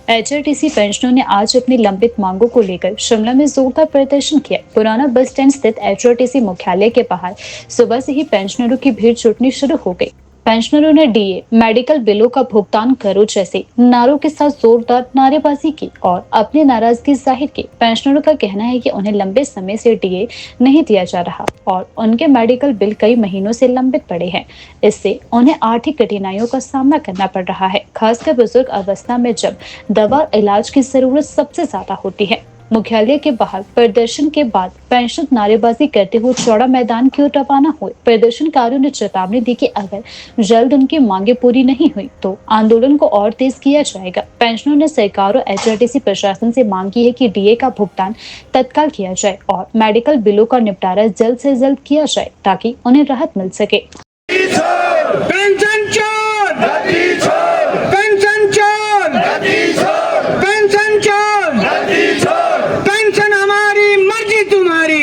HRTC पेंशनरों ने आज अपनी लंबित मांगों को लेकर शिमला में जोरदार प्रदर्शन किया। पुराना बस स्टैंड स्थित एचआरटीसी मुख्यालय के बाहर सुबह से ही पेंशनरों की भीड़ जुटनी शुरू हो गई। पेंशनरों ने डीए, मेडिकल बिलों का भुगतान करो जैसे नारों के साथ जोरदार नारेबाजी की और अपनी नाराजगी जाहिर की। पेंशनरों का कहना है कि उन्हें लंबे समय से डीए नहीं दिया जा रहा और उनके मेडिकल बिल कई महीनों से लंबित पड़े हैं। इससे उन्हें आर्थिक कठिनाइयों का सामना करना पड़ रहा है, खासकर बुजुर्ग अवस्था में जब दवा इलाज की जरूरत सबसे ज्यादा होती है। मुख्यालय के बाहर प्रदर्शन के बाद पेंशन नारेबाजी करते हुए चौड़ा मैदान की ओर रवाना हुए। प्रदर्शनकारियों ने चेतावनी दी कि अगर जल्द उनकी मांगे पूरी नहीं हुई तो आंदोलन को और तेज किया जाएगा। पेंशनरों ने सरकार और एचआरटीसी प्रशासन से मांग की है कि डीए का भुगतान तत्काल किया जाए और मेडिकल बिलों का निपटारा जल्द से जल्द किया जाए ताकि उन्हें राहत मिल सके।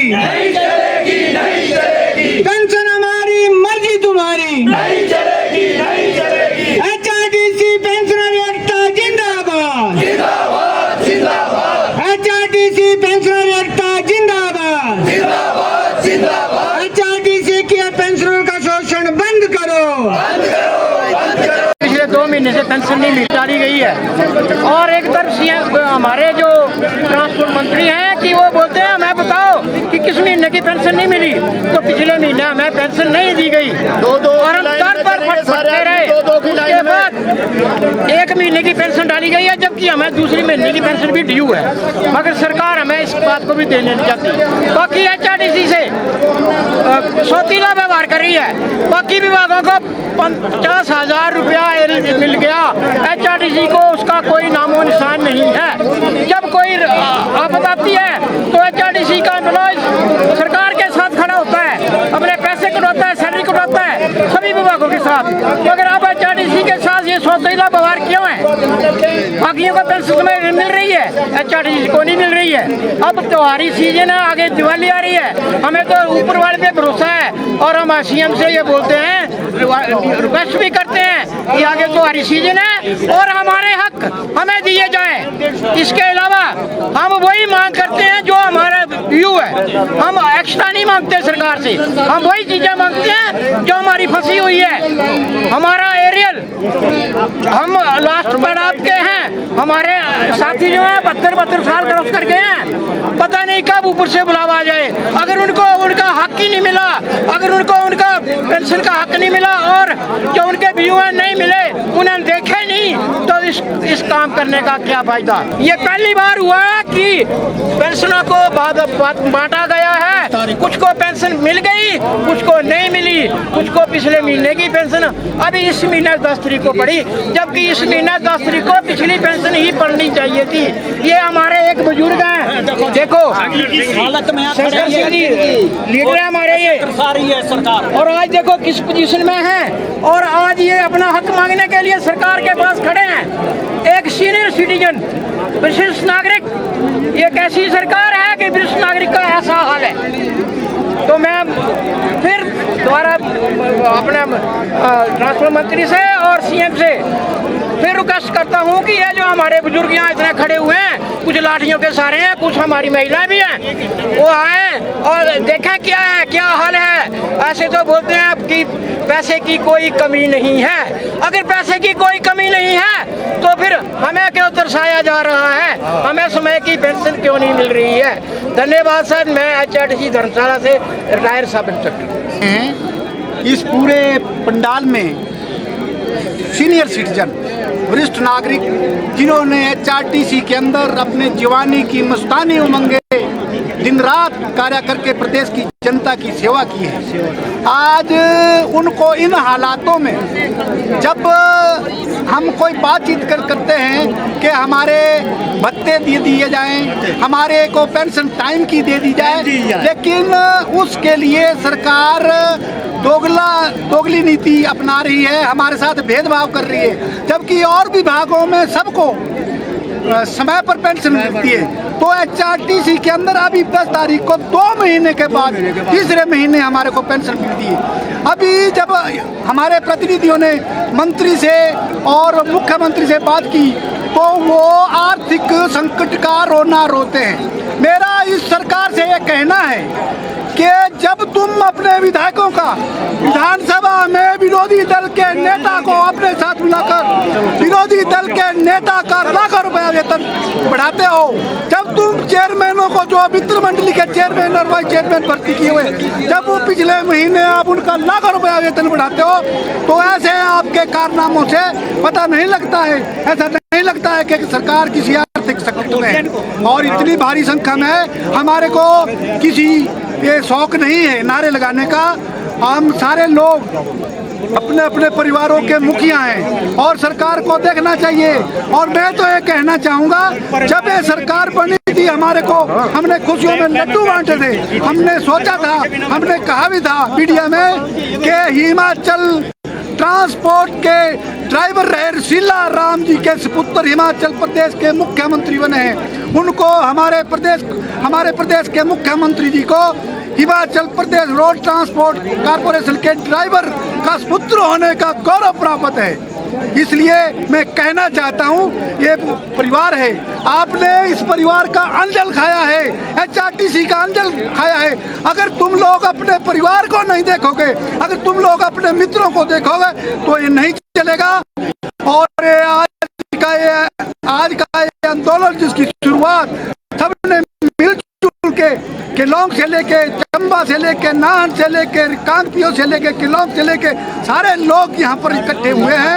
नहीं चलेगी, नहीं चलेगी। पेंशन हमारी मर्जी तुम्हारी नहीं चलेगी, नहीं चलेगी। एचआरटीसी पेंशनर एकता जिंदाबाद, जिंदाबाद, जिंदाबाद। एचआरटीसी पेंशनर एकता जिंदाबाद, जिंदाबाद, जिंदाबाद। एचआरटीसी के पेंशनरों का शोषण बंद करो, बंद करो, बंद करो। पिछले 2 महीने से पेंशन नहीं मिटाई गई है और एक तरफ सीएम हमारे जो ट्रांसपोर्ट मंत्री हैं कि वो बोलते हैं हमें बताओ कि किस महीने की पेंशन नहीं मिली, तो पिछले महीने हमें पेंशन नहीं दी गई और हम दर पर फटते रहे। उसके बाद 1 महीने की पेंशन डाली गई है जबकि हमें दूसरी महीने की पेंशन भी ड्यू है, मगर सरकार हमें इस बात को भी देने नहीं चाहती। बाकी एचआरटीसी से सौतीला व्यवहार कर रही है। बाकी विभागों को 50,000 रुपया मिल गया, एचआरटीसी को उसका कोई नामो निशान नहीं है। जब कोई आपदा आती है तो एचआरटीसी का एम्प्लॉय सरकार के साथ खड़ा होता है, अपने पैसे कटवाता है, सैलरी कटवाता है सभी विभागों के साथ, मगर अब एचआरटीसी के साथ ये सौतेला व्यवहार क्यों है? बाकियों को पेंशन मिल रही है, एचआरटीसी को नहीं मिल रही है। अब त्योहारी सीजन है, आगे दिवाली आ रही है, हमें तो ऊपर वाले पे भरोसा है और हम सीएम से ये बोलते हैं, रिक्वेस्ट भी करते हैं कि आगे त्योहारी सीजन है और हमारे हक हमें दिए जाएं। इसके अलावा हम वही मांग करते हैं जो हमारा व्यू है, हम एक्स्ट्रा नहीं मांगते सरकार से, हम वही चीजें मांगते हैं जो हमारी फंसी हुई है। हमारा एरियल हम लास्ट पड़ाव के हैं, हमारे साथी जो है 72 साल क्रॉस कर गए हैं, पता नहीं कब ऊपर से बुलावा आ जाए। अगर उनको उनका हक ही नहीं मिला, अगर उनको उनका पेंशन का हक नहीं मिला और जो उनके व्यू नहीं मिले, उन्हें देखे नहीं, तो इस काम करने का क्या फायदा? ये पहली बार हुआ है कि पेंशनों को बांटा गया है, कुछ को पेंशन मिल गई, कुछ को नहीं मिली, कुछ को पिछले महीने की पेंशन अभी इस महीने 10 तारीख को पड़ी, जबकि इस महीने 10 तारीख को पिछली पेंशन ही पड़नी चाहिए थी। ये हमारे एक बुजुर्ग हैं, देखो लीडर हमारे ये सरकार, और आज देखो किस पोजीशन में है और आज ये अपना हक मांगने के लिए सरकार के पास खड़े हैं। एक सीनियर सिटीजन, वरिष्ठ नागरिक, ये कैसी सरकार है कि वरिष्ठ नागरिक का ऐसा हाल है? तो मैं फिर दोबारा अपने ट्रांसपोर्ट मंत्री से और सीएम से फिर रिक्वेस्ट करता हूँ कि ये जो हमारे बुजुर्ग यहाँ इतने खड़े हुए हैं, कुछ लाठियों के सहारे हैं, कुछ हमारी महिलाएं भी हैं, वो आए और देखें क्या है, क्या हाल है। ऐसे तो बोलते हैं कि पैसे की कोई कमी नहीं है, अगर पैसे की कोई कमी नहीं है तो फिर हमें क्यों तरसाया जा रहा है, हमें समय की पेंशन क्यों नहीं मिल रही है? धन्यवाद सर। मैं एचआरटीसी धर्मशाला से रिटायर सब इंस्पेक्टर। इस पूरे पंडाल में सीनियर सिटीजन, वरिष्ठ नागरिक, जिन्होंने एचआरटीसी के अंदर अपने जवानी की मस्तानी उमंगे दिन रात कार्य करके प्रदेश की जनता की सेवा की है, आज उनको इन हालातों में जब हम कोई बातचीत करते हैं कि हमारे भत्ते दिए जाएं, हमारे को पेंशन टाइम की दे दी जाए, लेकिन उसके लिए सरकार दोगली नीति अपना रही है, हमारे साथ भेदभाव कर रही है, जबकि और विभागों में सबको समय पर पेंशन मिलती है। तो एचआरटीसी के अंदर अभी 10 तारीख को 2 महीने के बाद तीसरे महीने हमारे को पेंशन मिलती है। अभी जब हमारे प्रतिनिधियों ने मंत्री से और मुख्यमंत्री से बात की तो वो आर्थिक संकट का रोना रोते हैं। मेरा इस सरकार से ये कहना है कि जब तुम अपने विधायकों का विधानसभा में विरोधी दल के नेता को अपने साथ मिलाकर विरोधी दल के नेता का लाखों रुपया वेतन बढ़ाते हो, जब तुम चेयरमैनों को जो वित्त मंडली के चेयरमैन और वाइस चेयरमैन भर्ती किए हुए, जब वो पिछले महीने आप उनका लाखों रुपया वेतन बढ़ाते हो, तो ऐसे आपके कारनामों से पता नहीं लगता है, ऐसा नहीं लगता है कि सरकार किसी आर्थिक संकट में है। और इतनी भारी संख्या में हमारे को किसी ये शौक नहीं है नारे लगाने का। हम सारे लोग अपने अपने परिवारों के मुखिया हैं और सरकार को देखना चाहिए। और मैं तो ये कहना चाहूँगा, जब ये सरकार बनी थी हमारे को, हमने खुशियों में लड्डू बांटे थे, हमने सोचा था, हमने कहा भी था मीडिया में कि हिमाचल ट्रांसपोर्ट के ड्राइवर रहे शीला राम जी के सुपुत्र हिमाचल प्रदेश के मुख्यमंत्री बने हैं। उनको हमारे प्रदेश के मुख्यमंत्री जी को Himachal Pradesh road transport corporation के ड्राइवर का सुपुत्र होने का गौरव प्राप्त है। इसलिए मैं कहना चाहता हूँ, ये परिवार है, आपने इस परिवार का अंजल खाया है, एचआरटीसी का अंजल खाया है। अगर तुम लोग अपने परिवार को नहीं देखोगे, अगर तुम लोग अपने मित्रों को देखोगे, तो ये नहीं चलेगा। और ये आज का ये आंदोलन जिसकी शुरुआत सबने मिलजुल के केलोंग से लेके, चंबा से लेके, नाहन से लेके, कांगपियो से लेके, केलोंग से लेके सारे लोग यहाँ पर इकट्ठे हुए हैं।